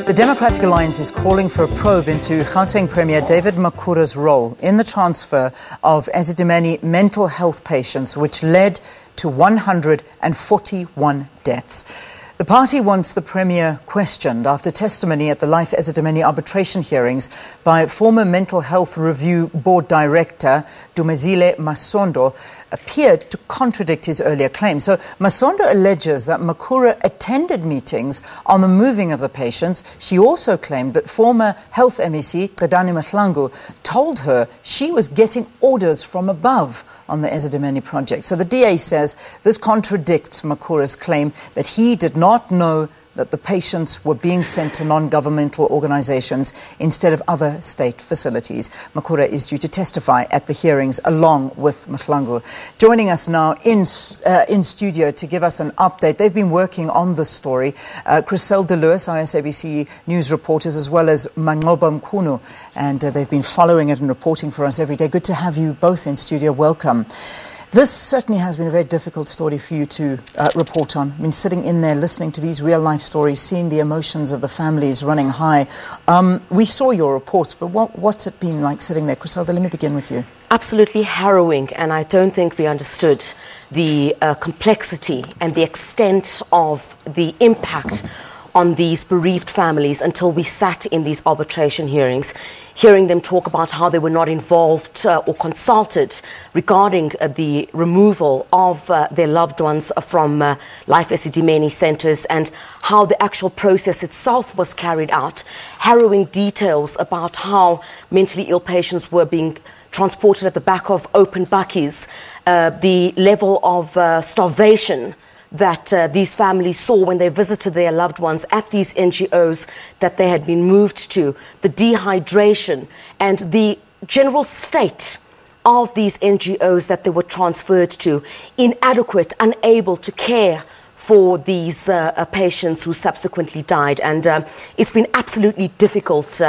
The Democratic Alliance is calling for a probe into Gauteng Premier David Makhura's role in the transfer of Esidimeni mental health patients, which led to 141 deaths. The party wants the Premier questioned after testimony at the Life Esidimeni arbitration hearings by former Mental Health Review Board Director Dumazile Masondo appeared to contradict his earlier claims. So Masondo alleges that Makhura attended meetings on the moving of the patients. She also claimed that former Health MEC Chriselda Lewis told her she was getting orders from above on the Esidimeni project. So the DA says this contradicts Makhura's claim that he did not know that the patients were being sent to non-governmental organizations instead of other state facilities. Makhura is due to testify at the hearings along with Mhlangu. Joining us now in studio to give us an update. They've been working on this story. Chriselda Lewis, our SABC news reporters, as well as Manqoba Mchunu, and they've been following it and reporting for us every day. Good to have you both in studio. Welcome. This certainly has been a very difficult story for you to report on. I mean, sitting in there, listening to these real-life stories, seeing the emotions of the families running high. We saw your reports, but what's it been like sitting there? Chriselda, let me begin with you. Absolutely harrowing, and I don't think we understood the complexity and the extent of the impact on these bereaved families until we sat in these arbitration hearings, hearing them talk about how they were not involved or consulted regarding the removal of their loved ones from Life Esidimeni centres and how the actual process itself was carried out. Harrowing details about how mentally ill patients were being transported at the back of open bakkies, the level of starvation that these families saw when they visited their loved ones at these NGOs that they had been moved to, the dehydration and the general state of these NGOs that they were transferred to, inadequate, unable to care for these patients who subsequently died. And it's been absolutely difficult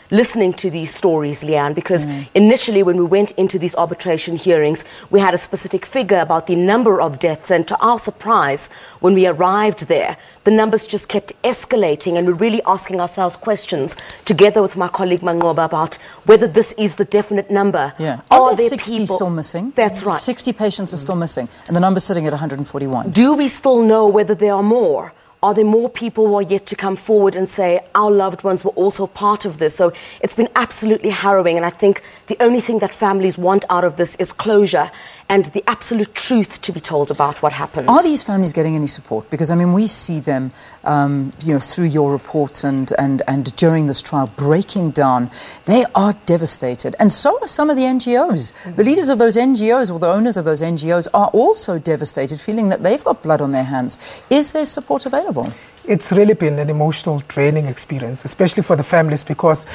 listening to these stories, Leanne, because initially when we went into these arbitration hearings, we had a specific figure about the number of deaths, and to our surprise, when we arrived there, the numbers just kept escalating, and we're really asking ourselves questions, together with my colleague Manqoba, about whether this is the definite number. Yeah. Are there there 60 people still missing? That's right. 60 patients are still missing, and the number's sitting at 141. Do we still know whether there are more? Are there more people who are yet to come forward and say our loved ones were also part of this? So it's been absolutely harrowing, and I think the only thing that families want out of this is closure and the absolute truth to be told about what happened. Are these families getting any support? Because, I mean, we see them, through your reports and during this trial breaking down. They are devastated. And so are some of the NGOs. The leaders of those NGOs or the owners of those NGOs are also devastated, feeling that they've got blood on their hands. Is there support available? It's really been an emotional training experience, especially for the families, because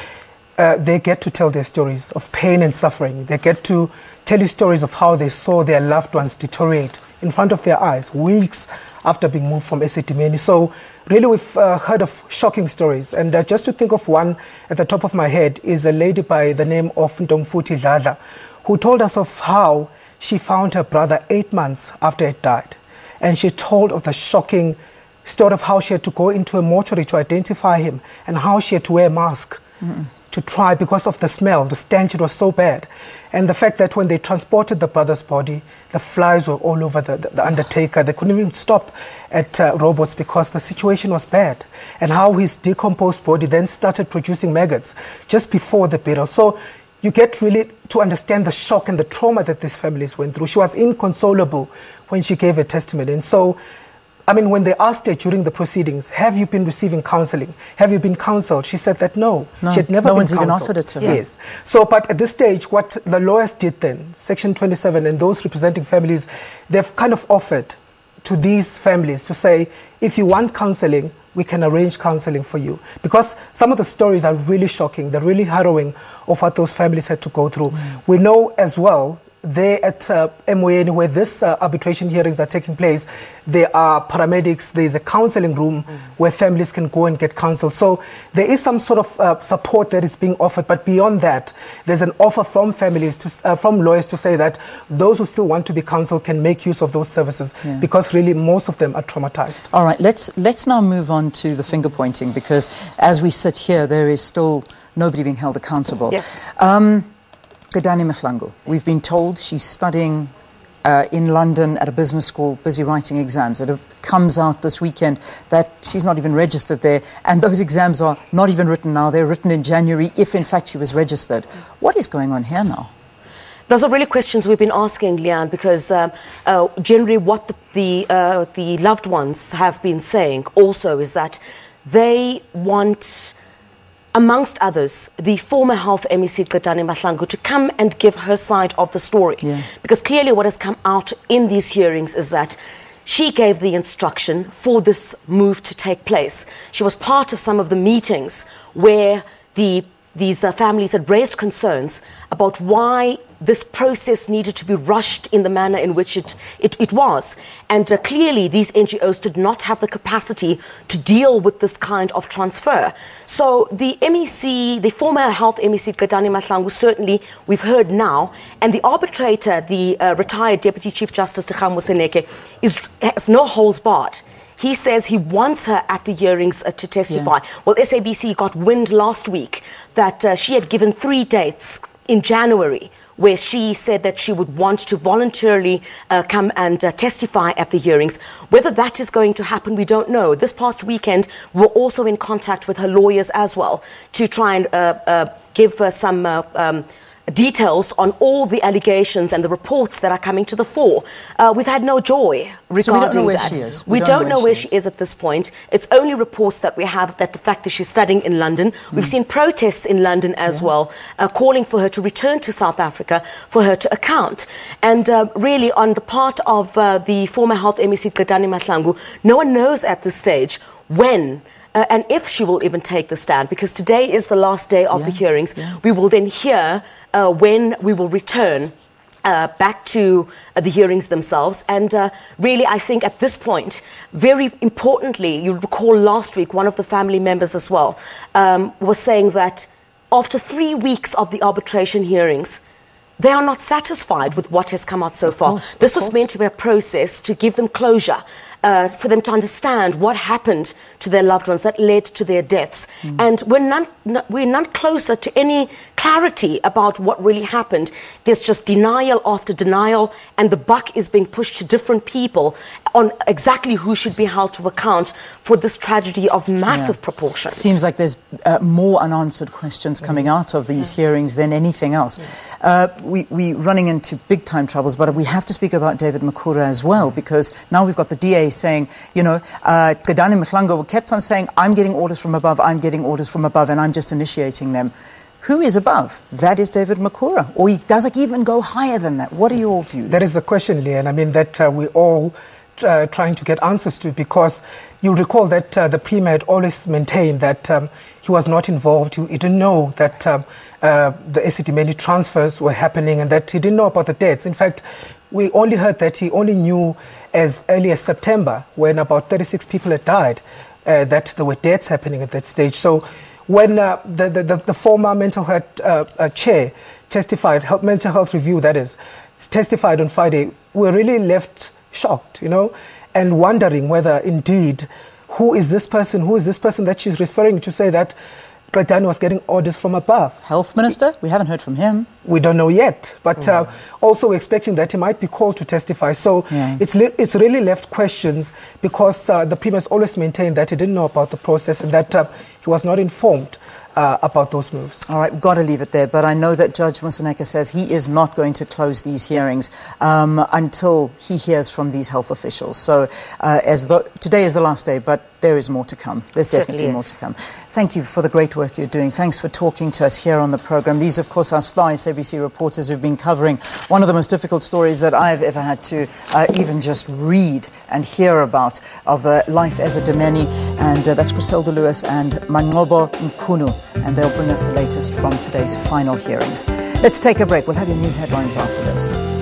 they get to tell their stories of pain and suffering. They get to tell you stories of how they saw their loved ones deteriorate in front of their eyes weeks after being moved from Esidimeni. So really we've heard of shocking stories. And just to think of one at the top of my head is a lady by the name of Ntomfuthi Dladla, who told us of how she found her brother 8 months after he died. And she told of the shocking story of how she had to go into a mortuary to identify him and how she had to wear a mask to try because of the smell, the stench. It was so bad. And the fact that when they transported the brother's body, the flies were all over the undertaker. They couldn't even stop at robots because the situation was bad. And how his decomposed body then started producing maggots just before the burial. So you get really to understand the shock and the trauma that these families went through. She was inconsolable when she gave her testimony. And so, I mean, when they asked her during the proceedings, have you been receiving counselling? Have you been counselled? She said that no. She had never been one's even counselled. offered it to her. Yes. So, but at this stage, what the lawyers did then, Section 27 and those representing families, they've kind of offered to these families to say, if you want counselling, we can arrange counselling for you. Because some of the stories are really shocking. They're really harrowing of what those families had to go through. We know as well there at MON, where this arbitration hearings are taking place, there are paramedics, there's a counseling room where families can go and get counsel. So there is some sort of support that is being offered, but beyond that, there's an offer from families, from lawyers to say that those who still want to be counseled can make use of those services, because really most of them are traumatized. All right, let's now move on to the finger pointing, because as we sit here, there is still nobody being held accountable. Yes. Gadani Mhlanga, we've been told she's studying in London at a business school, busy writing exams. It comes out this weekend that she's not even registered there, and those exams are not even written now. They're written in January, if in fact she was registered. What is going on here now? Those are really questions we've been asking, Leanne, because generally what the loved ones have been saying also is that they want, amongst others, the former health MEC Gadani Mhlanga to come and give her side of the story. Because clearly what has come out in these hearings is that she gave the instruction for this move to take place. She was part of some of the meetings where these families had raised concerns about why this process needed to be rushed in the manner in which it was. And clearly these NGOs did not have the capacity to deal with this kind of transfer. So the MEC, the former health MEC Gadani Mhlanga, certainly we've heard now, and the arbitrator, the retired Deputy Chief Justice Tshamo Seneke, has no holds barred. He says he wants her at the hearings to testify. Well, SABC got wind last week that she had given 3 dates in January where she said that she would want to voluntarily come and testify at the hearings. Whether that is going to happen, we don't know. This past weekend, we're also in contact with her lawyers as well to try and give her some details on all the allegations and the reports that are coming to the fore. We've had no joy regarding so we don't know where that. She is. We don't know where she is at this point. It's only reports that we have that the fact that she's studying in London. We've seen protests in London as well, calling for her to return to South Africa for her to account. And really on the part of the former health MEC Gadani Mhlanga, no one knows at this stage when and if she will even take the stand, because today is the last day of the hearings. We will then hear when we will return back to the hearings themselves. And really, I think at this point, very importantly, you'll recall last week, one of the family members as well was saying that after 3 weeks of the arbitration hearings, they are not satisfied with what has come out so far. This was meant to be a process to give them closure, for them to understand what happened to their loved ones that led to their deaths. And we're none closer to any clarity about what really happened. There's just denial after denial, and the buck is being pushed to different people on exactly who should be held to account for this tragedy of massive proportions. Seems like there's more unanswered questions coming out of these hearings than anything else. We're running into big time troubles, but we have to speak about David Makhura as well, because now we've got the DA saying, you know, Gadani Mhlanga kept on saying, I'm getting orders from above, and I'm just initiating them. Who is above? That is David Makhura. Or does it even go higher than that? What are your views? That is the question, Leanne. I mean, that we're all trying to get answers to, because you'll recall that the Premier had always maintained that he was not involved. He didn't know that the Esidimeni transfers were happening, and that he didn't know about the deaths. In fact, we only heard that he only knew as early as September, when about 36 people had died, that there were deaths happening at that stage. So when the former mental health chair testified, mental health review that is, testified on Friday, we were really left shocked, you know, and wondering whether indeed, who is this person that she's referring to say that Gadani was getting orders from above. Health Minister? We haven't heard from him. We don't know yet, but also we're expecting that he might be called to testify. So it's really left questions, because the Premier has always maintained that he didn't know about the process and that he was not informed about those moves. All right, we've got to leave it there, but I know that Judge Moseneke says he is not going to close these hearings until he hears from these health officials. So today is the last day, but there is more to come. There's definitely more to come. Thank you for the great work you're doing. Thanks for talking to us here on the program. These, of course, are star SABC reporters who've been covering one of the most difficult stories that I've ever had to even just read and hear about, of Life Esidimeni, and that's Chriselda Lewis and Manqoba Mchunu, and they'll bring us the latest from today's final hearings. Let's take a break. We'll have your news headlines after this.